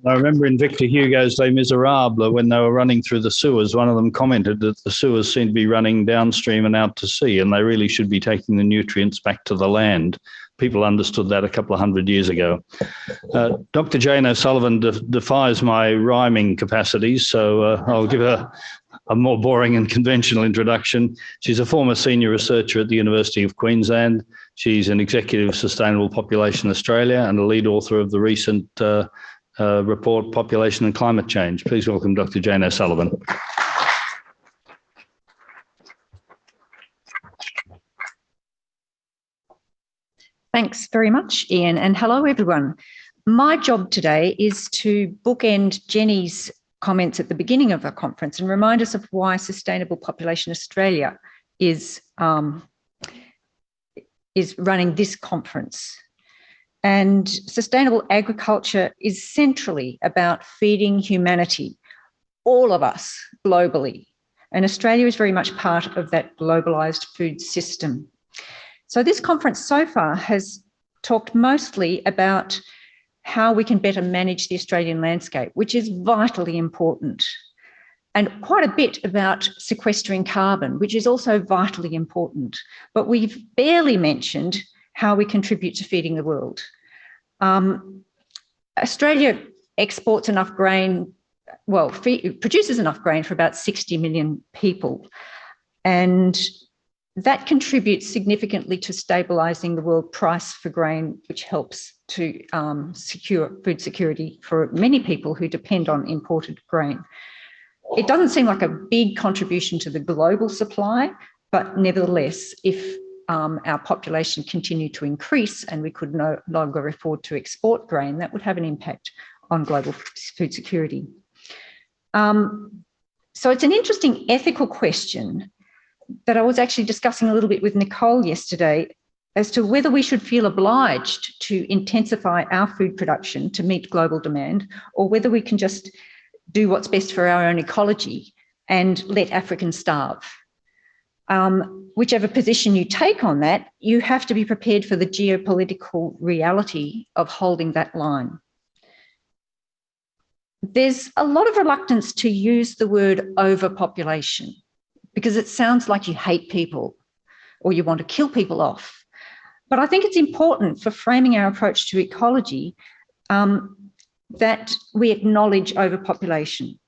I remember in Victor Hugo's Les Miserables, when they were running through the sewers, one of them commented that the sewers seem to be running downstream and out to sea, and they really should be taking the nutrients back to the land. People understood that a couple of hundred years ago. Dr. Jane O'Sullivan defies my rhyming capacities, so I'll give her a more boring and conventional introduction. She's a former senior researcher at the University of Queensland. She's an executive of Sustainable Population Australia and a lead author of the recent report, Population and Climate Change. Please welcome Dr. Jane O'Sullivan. Thanks very much, Ian, and hello, everyone. My job today is to bookend Jenny's comments at the beginning of our conference and remind us of why Sustainable Population Australia is running this conference. And sustainable agriculture is centrally about feeding humanity, all of us globally. And Australia is very much part of that globalised food system. So this conference so far has talked mostly about how we can better manage the Australian landscape, which is vitally important, and quite a bit about sequestering carbon, which is also vitally important. But we've barely mentioned how we contribute to feeding the world. Australia exports enough grain, well, produces enough grain for about 60 million people, and that contributes significantly to stabilising the world price for grain, which helps to secure food security for many people who depend on imported grain. It doesn't seem like a big contribution to the global supply, but nevertheless, if our population continued to increase and we could no longer afford to export grain, that would have an impact on global food security. So it's an interesting ethical question that I was actually discussing a little bit with Nicole yesterday as to whether we should feel obliged to intensify our food production to meet global demand, or whether we can just do what's best for our own ecology and let Africans starve. Whichever position you take on that, you have to be prepared for the geopolitical reality of holding that line. There's a lot of reluctance to use the word overpopulation because it sounds like you hate people or you want to kill people off. But I think it's important for framing our approach to ecology that we acknowledge overpopulation.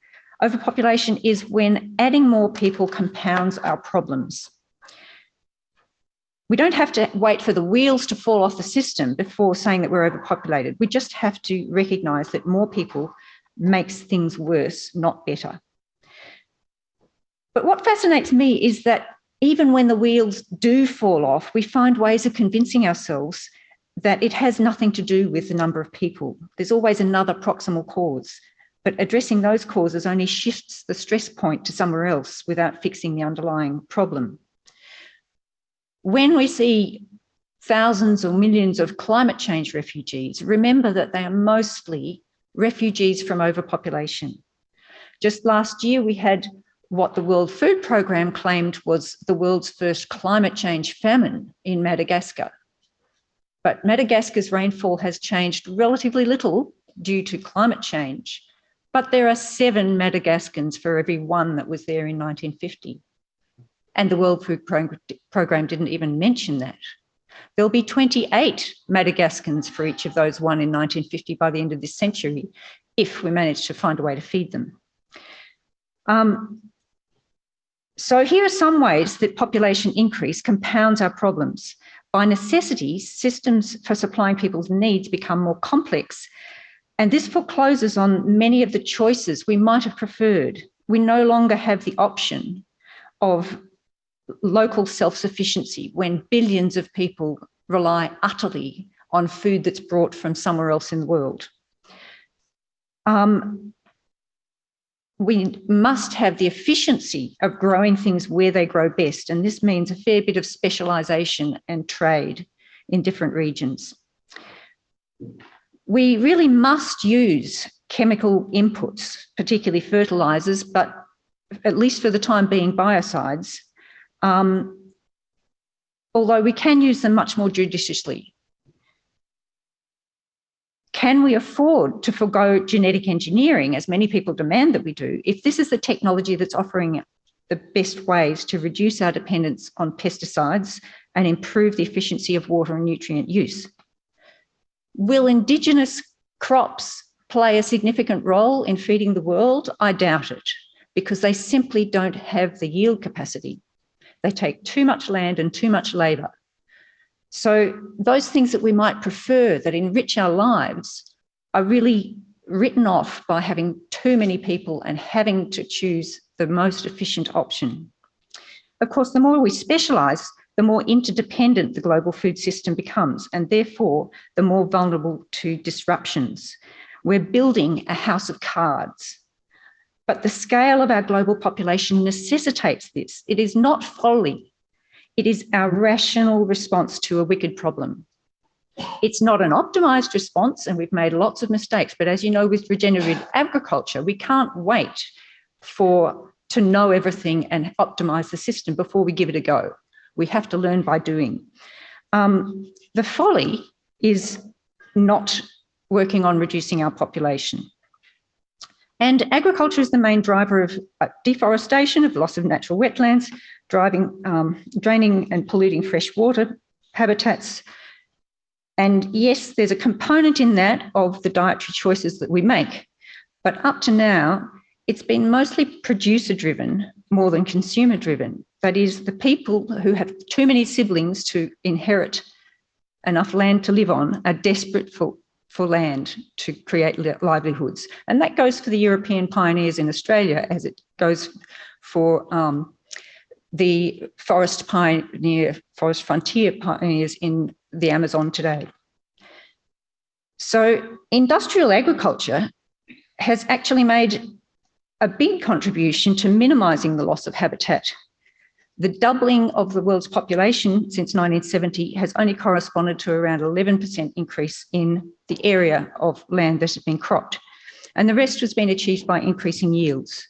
Overpopulation is when adding more people compounds our problems. We don't have to wait for the wheels to fall off the system before saying that we're overpopulated. We just have to recognise that more people makes things worse, not better. But what fascinates me is that even when the wheels do fall off, we find ways of convincing ourselves that it has nothing to do with the number of people. There's always another proximal cause, but addressing those causes only shifts the stress point to somewhere else without fixing the underlying problem. When we see thousands or millions of climate change refugees, remember that they are mostly refugees from overpopulation. Just last year, we had what the World Food Programme claimed was the world's first climate change famine in Madagascar. But Madagascar's rainfall has changed relatively little due to climate change, but there are 7 Madagascans for every one that was there in 1950. And the World Food Programme didn't even mention that. There'll be 28 Madagascans for each of those one in 1950 by the end of this century, if we manage to find a way to feed them. So here are some ways that population increase compounds our problems. By necessity, systems for supplying people's needs become more complex, and this forecloses on many of the choices we might have preferred. We no longer have the option of local self-sufficiency when billions of people rely utterly on food that's brought from somewhere else in the world. We must have the efficiency of growing things where they grow best, and this means a fair bit of specialisation and trade in different regions. We really must use chemical inputs, particularly fertilisers, but at least for the time being, biocides, although we can use them much more judiciously. Can we afford to forgo genetic engineering, as many people demand that we do, if this is the technology that's offering the best ways to reduce our dependence on pesticides and improve the efficiency of water and nutrient use? Will Indigenous crops play a significant role in feeding the world? I doubt it, because they simply don't have the yield capacity. They take too much land and too much labour. So those things that we might prefer that enrich our lives are really written off by having too many people and having to choose the most efficient option. Of course, the more we specialise, the more interdependent the global food system becomes, and therefore the more vulnerable to disruptions. We're building a house of cards. But the scale of our global population necessitates this. It is not folly. It is our rational response to a wicked problem. It's not an optimised response, and we've made lots of mistakes. But as you know, with regenerative agriculture, we can't wait to know everything and optimise the system before we give it a go. We have to learn by doing. The folly is not working on reducing our population. And agriculture is the main driver of deforestation, of loss of natural wetlands, draining and polluting freshwater habitats. And yes, there's a component in that of the dietary choices that we make. But up to now, it's been mostly producer-driven more than consumer-driven. That is, the people who have too many siblings to inherit enough land to live on are desperate for land to create livelihoods. And that goes for the European pioneers in Australia, as it goes for the forest frontier pioneers in the Amazon today. So industrial agriculture has actually made a big contribution to minimising the loss of habitat. The doubling of the world's population since 1970 has only corresponded to around 11% increase in the area of land that has been cropped. And the rest has been achieved by increasing yields.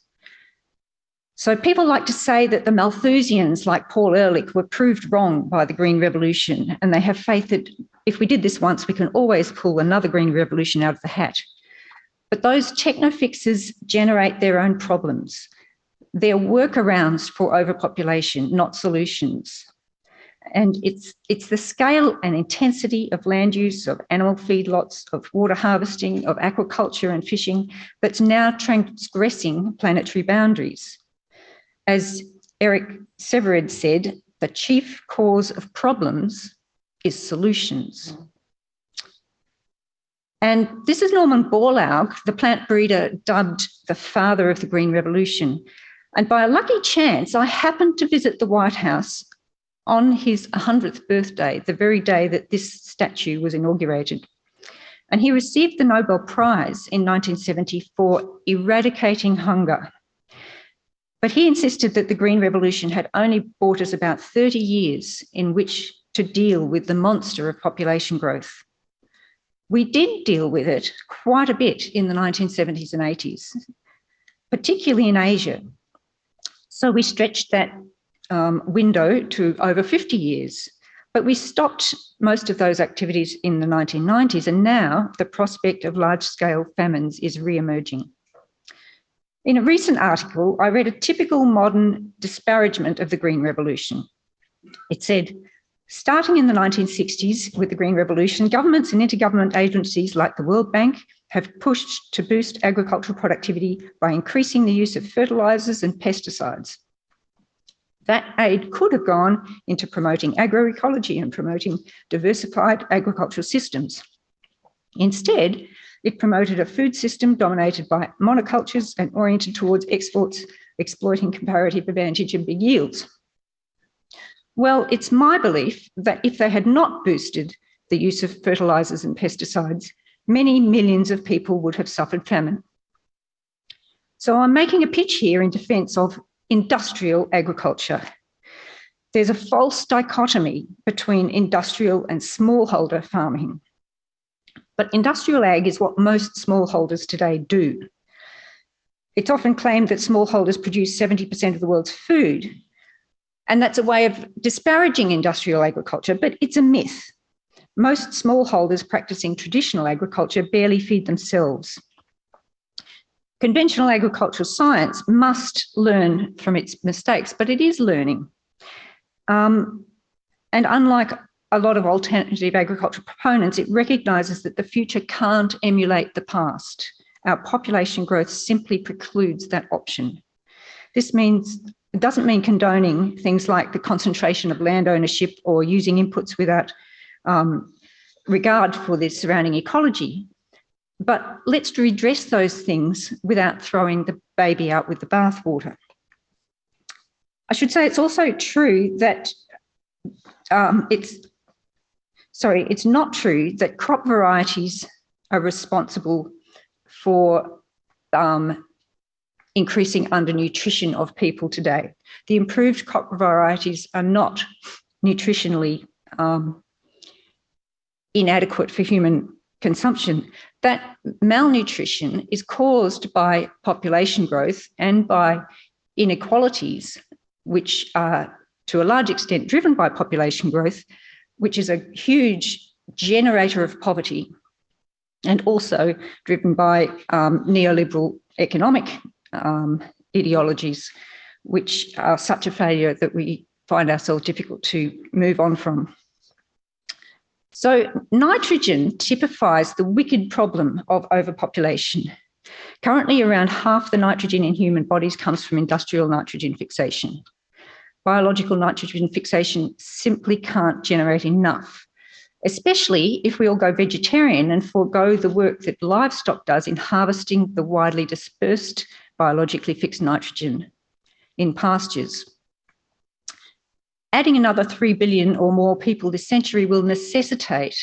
So people like to say that the Malthusians like Paul Ehrlich were proved wrong by the Green Revolution, and they have faith that if we did this once, we can always pull another Green Revolution out of the hat. But those techno-fixes generate their own problems. They're workarounds for overpopulation, not solutions. And it's the scale and intensity of land use, of animal feedlots, of water harvesting, of aquaculture and fishing that's now transgressing planetary boundaries. As Eric Severed said, the chief cause of problems is solutions. And this is Norman Borlaug, the plant breeder dubbed the father of the Green Revolution. And by a lucky chance, I happened to visit the White House on his 100th birthday, the very day that this statue was inaugurated. And he received the Nobel Prize in 1970 for eradicating hunger. But he insisted that the Green Revolution had only bought us about 30 years in which to deal with the monster of population growth. We did deal with it quite a bit in the 1970s and 80s, particularly in Asia. So we stretched that window to over 50 years, but we stopped most of those activities in the 1990s, and now the prospect of large-scale famines is re-emerging. In a recent article, I read a typical modern disparagement of the Green Revolution. It said, starting in the 1960s with the Green Revolution, governments and intergovernment agencies like the World Bank have pushed to boost agricultural productivity by increasing the use of fertilisers and pesticides. That aid could have gone into promoting agroecology and promoting diversified agricultural systems. Instead, it promoted a food system dominated by monocultures and oriented towards exports, exploiting comparative advantage and big yields. Well, it's my belief that if they had not boosted the use of fertilisers and pesticides, many millions of people would have suffered famine. So I'm making a pitch here in defence of industrial agriculture. There's a false dichotomy between industrial and smallholder farming. But industrial ag is what most smallholders today do. It's often claimed that smallholders produce 70% of the world's food, and that's a way of disparaging industrial agriculture, but it's a myth. most smallholders practicing traditional agriculture barely feed themselves. Conventional agricultural science must learn from its mistakes, but it is learning. And unlike a lot of alternative agricultural proponents, it recognises that the future can't emulate the past. Our population growth simply precludes that option. This means it doesn't mean condoning things like the concentration of land ownership or using inputs without regard for the surrounding ecology. But let's redress those things without throwing the baby out with the bathwater. I should say it's also true that it's not true that crop varieties are responsible for increasing undernutrition of people today. The improved crop varieties are not nutritionally inadequate for human consumption. That malnutrition is caused by population growth and by inequalities, which are to a large extent driven by population growth, which is a huge generator of poverty, and also driven by neoliberal economic ideologies, which are such a failure that we find ourselves difficult to move on from. So nitrogen typifies the wicked problem of overpopulation. Currently, around half the nitrogen in human bodies comes from industrial nitrogen fixation. Biological nitrogen fixation simply can't generate enough, especially if we all go vegetarian and forego the work that livestock does in harvesting the widely dispersed biologically fixed nitrogen in pastures. Adding another 3 billion or more people this century will necessitate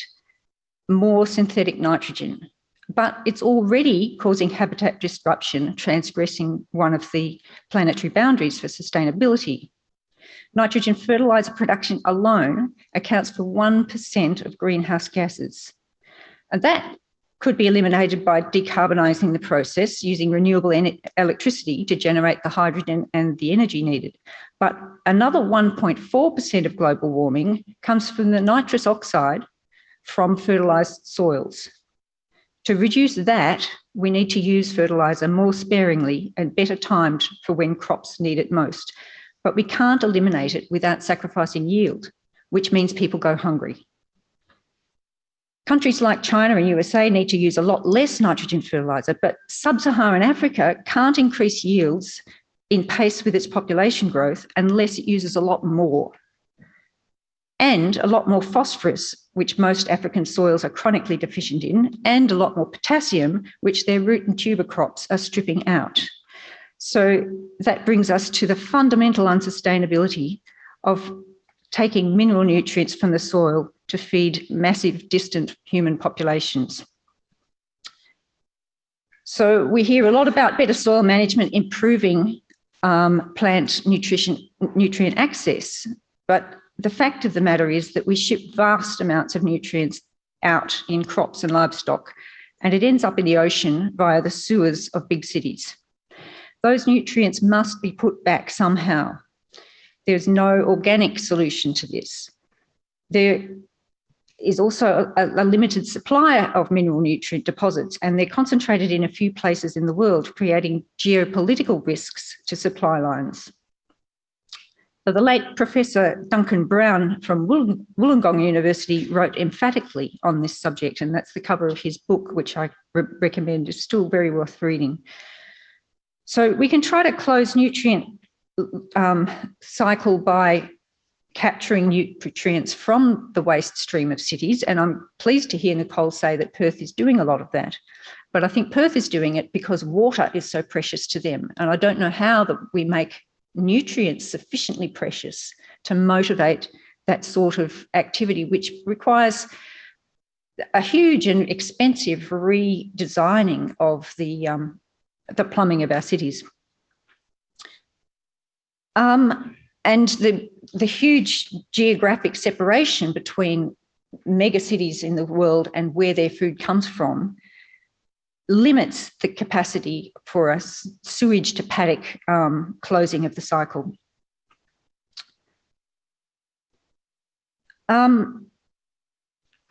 more synthetic nitrogen, but it's already causing habitat disruption, transgressing one of the planetary boundaries for sustainability. Nitrogen fertiliser production alone accounts for 1% of greenhouse gases. And that could be eliminated by decarbonising the process using renewable electricity to generate the hydrogen and the energy needed. But another 1.4% of global warming comes from the nitrous oxide from fertilised soils. To reduce that, we need to use fertiliser more sparingly and better timed for when crops need it most. But we can't eliminate it without sacrificing yield, which means people go hungry. Countries like China and USA need to use a lot less nitrogen fertiliser, but sub-Saharan Africa can't increase yields in pace with its population growth unless it uses a lot more. And a lot more phosphorus, which most African soils are chronically deficient in, and a lot more potassium, which their root and tuber crops are stripping out. So that brings us to the fundamental unsustainability of taking mineral nutrients from the soil to feed massive distant human populations. So we hear a lot about better soil management, improving plant nutrient access, but the fact of the matter is that we ship vast amounts of nutrients out in crops and livestock, and it ends up in the ocean via the sewers of big cities. Those nutrients must be put back somehow. There's no organic solution to this. There is also a limited supply of mineral nutrient deposits, and they're concentrated in a few places in the world, creating geopolitical risks to supply lines. So the late Professor Duncan Brown from Wollongong University wrote emphatically on this subject, and that's the cover of his book, which I recommend. Is still very worth reading. So we can try to close nutrient cycle by capturing nutrients from the waste stream of cities, and I'm pleased to hear Nicole say that Perth is doing a lot of that. But I think Perth is doing it because water is so precious to them, and I don't know how that we make nutrients sufficiently precious to motivate that sort of activity, which requires a huge and expensive redesigning of the plumbing of our cities. And the huge geographic separation between megacities in the world and where their food comes from limits the capacity for a sewage to paddock closing of the cycle.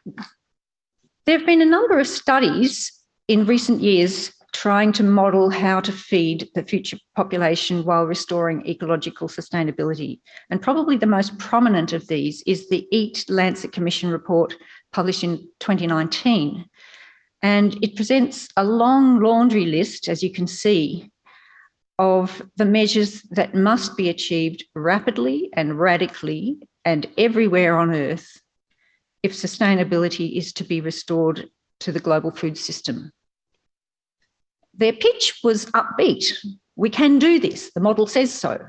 There have been a number of studies in recent years trying to model how to feed the future population while restoring ecological sustainability. And probably the most prominent of these is the EAT-Lancet Commission report published in 2019. And it presents a long laundry list, as you can see, of the measures that must be achieved rapidly and radically and everywhere on Earth if sustainability is to be restored to the global food system. Their pitch was upbeat. We can do this, the model says so.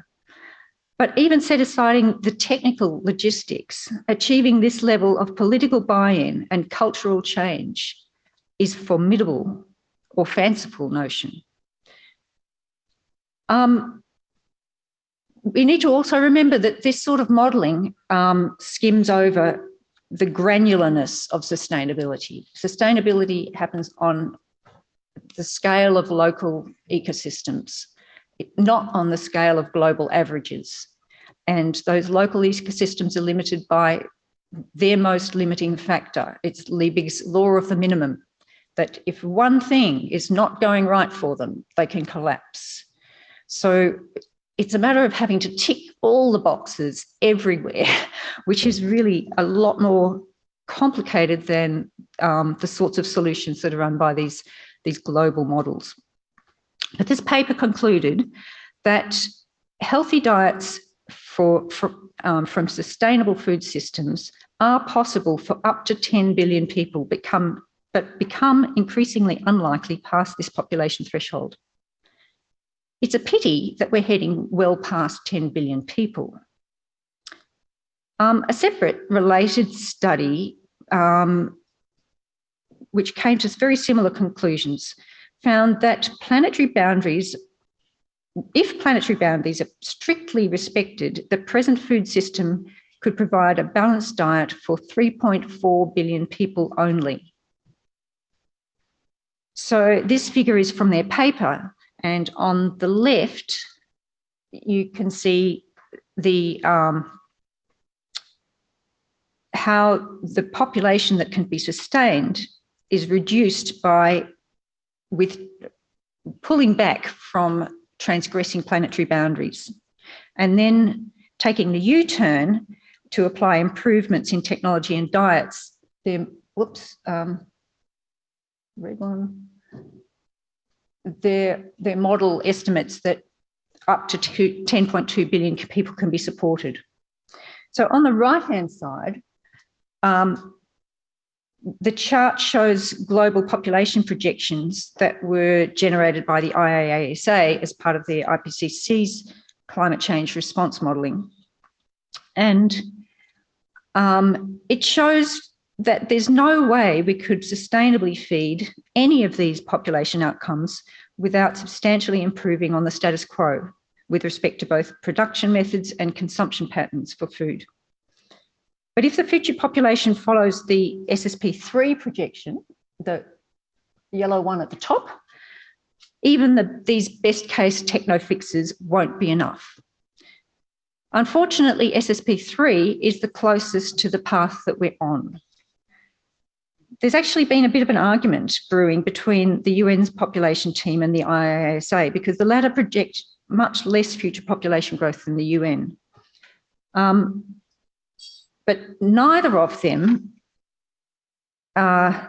But even set aside the technical logistics, achieving this level of political buy-in and cultural change is formidable or fanciful notion. We need to also remember that this sort of modelling skims over the granularness of sustainability. Sustainability happens on the scale of local ecosystems, not on the scale of global averages. And those local ecosystems are limited by their most limiting factor. It's Liebig's law of the minimum, that if one thing is not going right for them, they can collapse. So it's a matter of having to tick all the boxes everywhere, which is really a lot more complicated than the sorts of solutions that are run by these global models. But this paper concluded that healthy diets from sustainable food systems are possible for up to 10 billion people, but become increasingly unlikely past this population threshold. It's a pity that we're heading well past 10 billion people. A separate related study, which came to very similar conclusions, found that if planetary boundaries are strictly respected, the present food system could provide a balanced diet for 3.4 billion people only. So this figure is from their paper. And on the left, you can see how the population that can be sustained is reduced with pulling back from transgressing planetary boundaries, and then taking the U-turn to apply improvements in technology and diets. Red one. Their model estimates that up to 10.2 billion people can be supported. So on the right-hand side, the chart shows global population projections that were generated by the IAASA as part of the IPCC's climate change response modelling. And it shows that there's no way we could sustainably feed any of these population outcomes without substantially improving on the status quo with respect to both production methods and consumption patterns for food. But if the future population follows the SSP3 projection, the yellow one at the top, even these best case techno fixes won't be enough. Unfortunately, SSP3 is the closest to the path that we're on. There's actually been a bit of an argument brewing between the UN's population team and the IAASA because the latter project much less future population growth than the UN. But neither of them have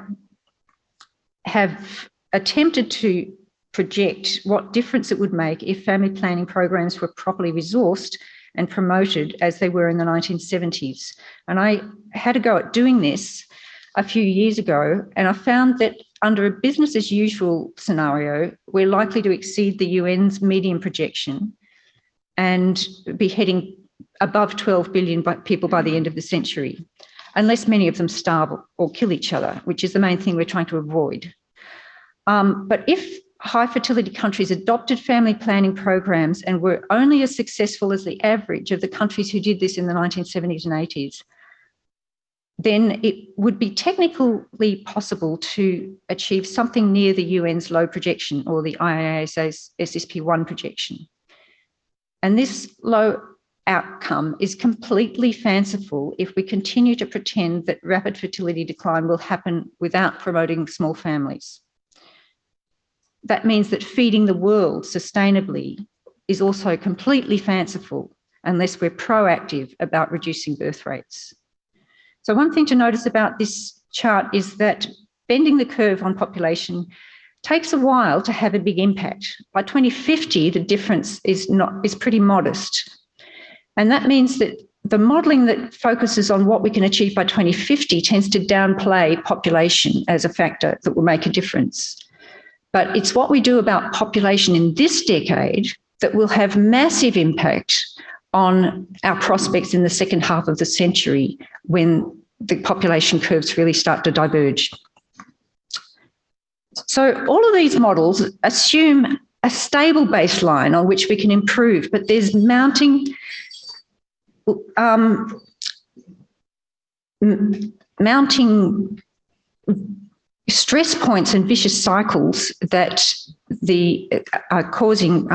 attempted to project what difference it would make if family planning programs were properly resourced and promoted as they were in the 1970s. And I had a go at doing this a few years ago, and I found that under a business as usual scenario, we're likely to exceed the UN's median projection and be heading above 12 billion people by the end of the century, unless many of them starve or kill each other, which is the main thing we're trying to avoid. But if high fertility countries adopted family planning programs and were only as successful as the average of the countries who did this in the 1970s and 80s, then it would be technically possible to achieve something near the UN's low projection or the IAASA's SSP1 projection. And this low outcome is completely fanciful if we continue to pretend that rapid fertility decline will happen without promoting small families. That means that feeding the world sustainably is also completely fanciful unless we're proactive about reducing birth rates. So one thing to notice about this chart is that bending the curve on population takes a while to have a big impact. By 2050, the difference is pretty modest. And that means that the modelling that focuses on what we can achieve by 2050 tends to downplay population as a factor that will make a difference. But it's what we do about population in this decade that will have massive impact on our prospects in the second half of the century when the population curves really start to diverge. So all of these models assume a stable baseline on which we can improve, but there's mounting stress points and vicious cycles that are causing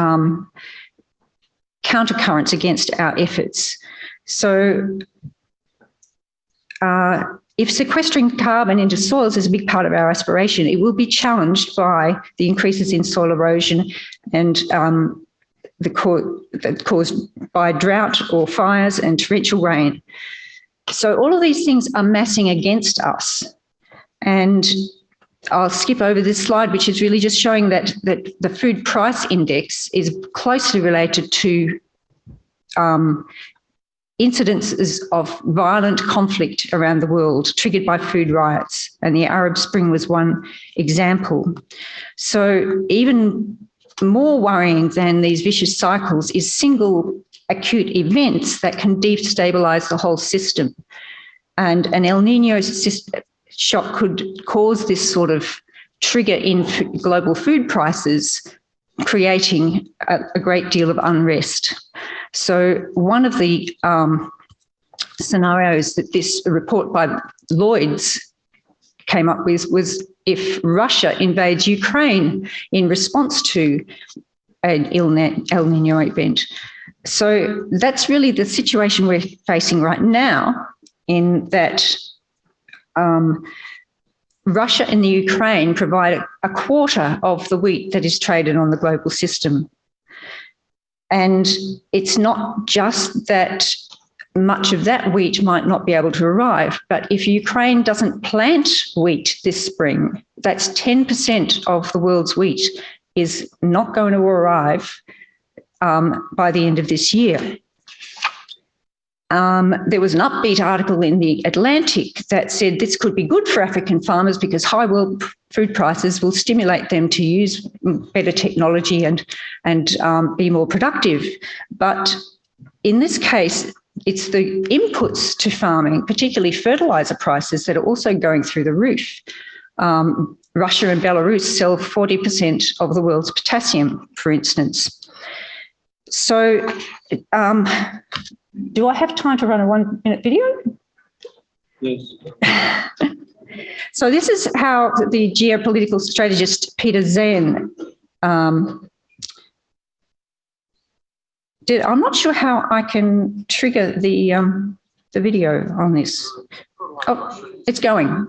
countercurrents against our efforts. So if sequestering carbon into soils is a big part of our aspiration, it will be challenged by the increases in soil erosion and caused by drought or fires and torrential rain. So all of these things are massing against us. And I'll skip over this slide, which is really just showing that the food price index is closely related to incidences of violent conflict around the world triggered by food riots. And the Arab Spring was one example. So even more worrying than these vicious cycles is single acute events that can destabilise the whole system. And an El Nino shock could cause this sort of trigger in global food prices, creating a great deal of unrest. So one of the scenarios that this report by Lloyd's came up with was if Russia invades Ukraine in response to an El Nino event. So that's really the situation we're facing right now, in that Russia and the Ukraine provide a quarter of the wheat that is traded on the global system. And it's not just that much of that wheat might not be able to arrive, but if Ukraine doesn't plant wheat this spring, that's 10% of the world's wheat is not going to arrive by the end of this year. There was an upbeat article in the Atlantic that said this could be good for African farmers because high world food prices will stimulate them to use better technology and be more productive. But in this case, it's the inputs to farming, particularly fertilizer prices, that are also going through the roof. Russia and Belarus sell 40% of the world's potassium, for instance. So do I have time to run a 1-minute video? Yes. So this is how the geopolitical strategist Peter Zen did. I'm not sure how I can trigger the video on this. Oh, it's going.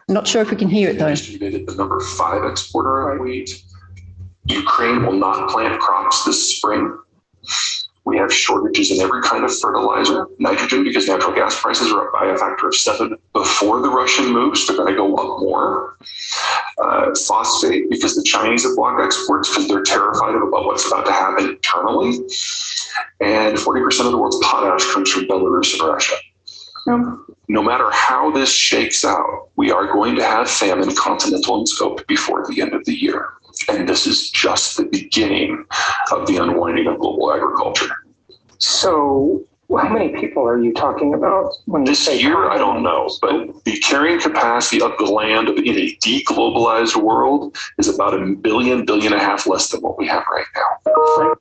Not sure if we can hear it though. Estimated the number 5 exporter of wheat. Ukraine will not plant crops this spring. We have shortages in every kind of fertilizer, nitrogen, because natural gas prices are up by a factor of 7 before the Russian moves. They're going to go up more. Phosphate, because the Chinese have blocked exports because they're terrified about what's about to happen internally. And 40% of the world's potash comes from Belarus and Russia. No matter how this shakes out, we are going to have famine, continental in scope, before the end of the year. And this is just the beginning of the unwinding of global agriculture. So how many people are you talking about when you say this year? I don't know, but the carrying capacity of the land in a deglobalized world is about 1 billion, billion and a half less than what we have right now.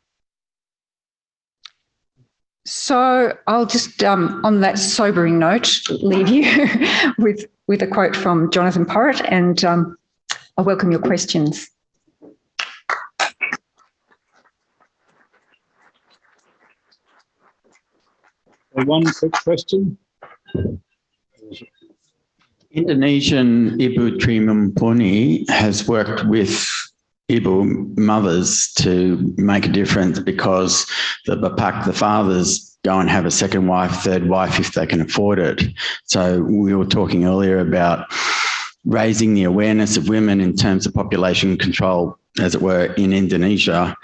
So I'll just, on that sobering note, leave you with a quote from Jonathan Porritt, and I welcome your questions. One quick question. Indonesian Ibu Trimumpuni has worked with Ibu mothers to make a difference because the bapak, the fathers, go and have a second wife, third wife if they can afford it. So we were talking earlier about raising the awareness of women in terms of population control, as it were, in Indonesia.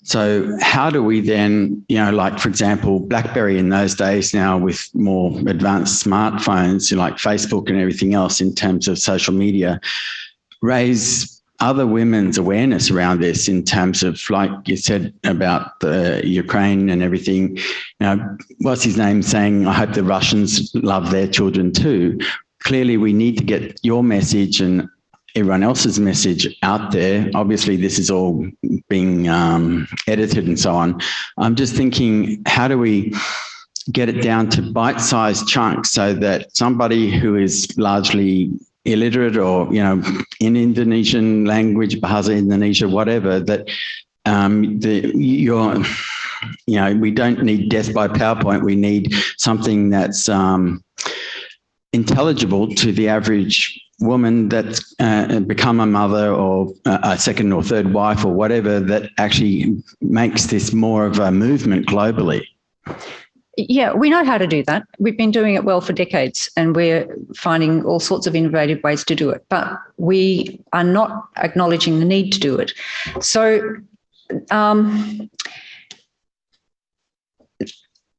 So how do we then, like, for example, BlackBerry in those days now with more advanced smartphones, like Facebook and everything else in terms of social media, raise other women's awareness around this in terms of, like you said about the Ukraine and everything. What's his name saying, I hope the Russians love their children too. Clearly, we need to get your message and everyone else's message out there. Obviously, this is all being edited and so on. I'm just thinking, how do we get it down to bite-sized chunks so that somebody who is largely illiterate or, in Indonesian language, Bahasa Indonesia, whatever, that we don't need death by PowerPoint. We need something that's intelligible to the average woman that's become a mother or a second or third wife or whatever, that actually makes this more of a movement globally. Yeah, we know how to do that. We've been doing it well for decades and we're finding all sorts of innovative ways to do it, but we are not acknowledging the need to do it. So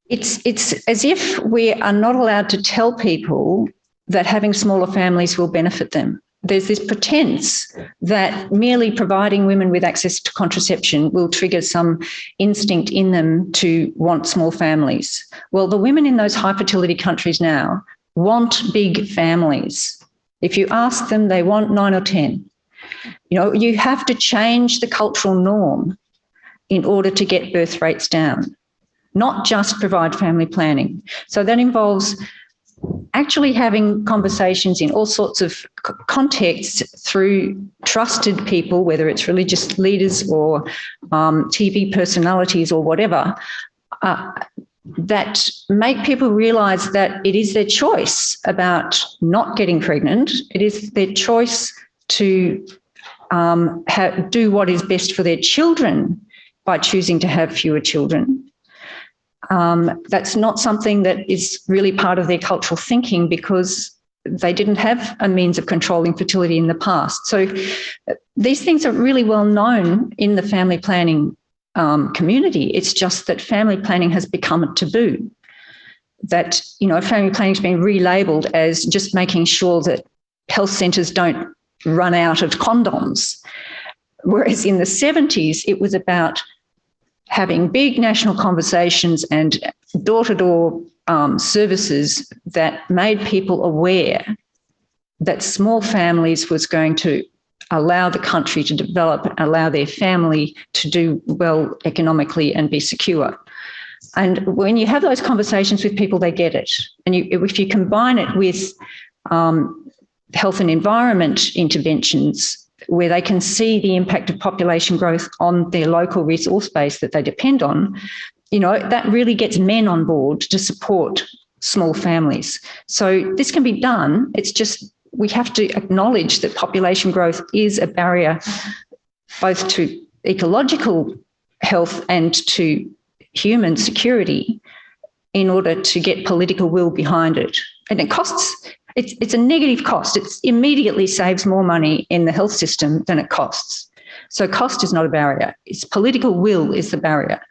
it's as if we are not allowed to tell people that having smaller families will benefit them. There's this pretense that merely providing women with access to contraception will trigger some instinct in them to want small families. Well, the women in those high fertility countries now want big families. If you ask them, they want 9 or 10. You have to change the cultural norm in order to get birth rates down, not just provide family planning. So that involves actually having conversations in all sorts of contexts through trusted people, whether it's religious leaders or TV personalities or whatever, that make people realise that it is their choice about not getting pregnant. It is their choice to do what is best for their children by choosing to have fewer children. That's not something that is really part of their cultural thinking because they didn't have a means of controlling fertility in the past. So these things are really well known in the family planning community. It's just that family planning has become a taboo. That, family planning has been relabelled as just making sure that health centres don't run out of condoms. Whereas in the 70s, it was about having big national conversations and door-to-door services that made people aware that small families was going to allow the country to develop, allow their family to do well economically and be secure. And when you have those conversations with people, they get it. And if you combine it with health and environment interventions, where they can see the impact of population growth on their local resource base that they depend on, that really gets men on board to support small families. So this can be done. It's just we have to acknowledge that population growth is a barrier both to ecological health and to human security in order to get political will behind it. And it costs. It's a negative cost. It immediately saves more money in the health system than it costs. So cost is not a barrier. It's political will is the barrier.